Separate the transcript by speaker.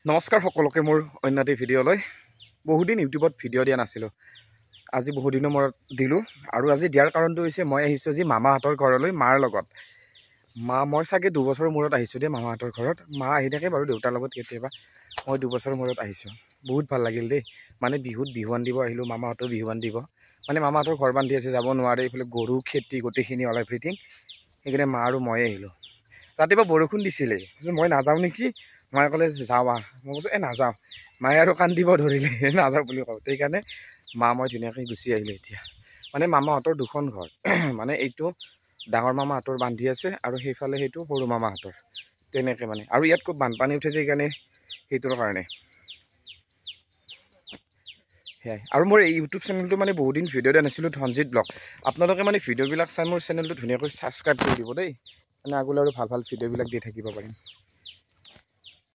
Speaker 1: নমস্কাৰ সকলোকে মোৰ অন্য এটি ভিডিঅ'লৈ বহুদিন ইউটিউবত ভিডিঅ' দিয়া নাছিলোঁ। আজি বহুদিনৰ মূৰত দিলোঁ আৰু আজি দিয়াৰ কাৰণটো হৈছে মই আহিছোঁ আজি মামাহঁতৰ ঘৰলৈ মাৰ লগত। মই চাগে 2 বছৰৰ মূৰত আহিছোঁ দেই মামাহঁতৰ ঘৰত। মা আহি থাকে বাৰু দেউতাৰ লগত কেতিয়াবা, মই 2 বছৰৰ মূৰত আহিছোঁ। বহুত ভাল লাগিল দেই, মানে বিহুত বিহুৱান দিব আহিলোঁ, মামাহঁতৰ বিহুৱান দিব। মানে মামাহঁতৰ ঘৰ বান্ধি আছে, যাব নোৱাৰে, এইফালে গৰু খেতি গোটেইখিনি অল এভৰিথিং। সেইকাৰণে মা আৰু ময়ে আহিলোঁ। ৰাতিপুৱা বৰষুণ দিছিলে, মই নাযাওঁ নেকি, মায়ে ক'লে যাওঁ আহ। মই কৈছোঁ নাযাওঁ। মায়ে আৰু কান্দিব ধৰিলে নাযাওঁ বুলি কওঁ, সেইকাৰণে মই ধুনীয়াকৈ গুচি আহিলোঁ। এতিয়া মানে মামাহঁতৰ 2খন ঘৰ মানে এইটো ডাঙৰ মামাহঁতৰ বান্ধি আছে আৰু সেইফালে সেইটো সৰু মামাহঁতৰ, তেনেকৈ মানে। আৰু ইয়াত খুব বানপানী উঠেছে, সেইকাৰণে সেইটোৰ কাৰণে সেয়াই। আৰু মোৰ এই ইউটিউব চেনেলটো মানে বহুত দিন ভিডিঅ' দিয়া নাছিলোঁ, ধনজিৎ ব্লগ। আপোনালোকে মানে ভিডিঅ'বিলাক চাই মোৰ চেনেলটো ধুনীয়াকৈ ছাবস্ক্ৰাইব কৰি দিব দেই, মানে আগলৈ আৰু ভাল ভাল ভিডিঅ'বিলাক দি থাকিব পাৰিম।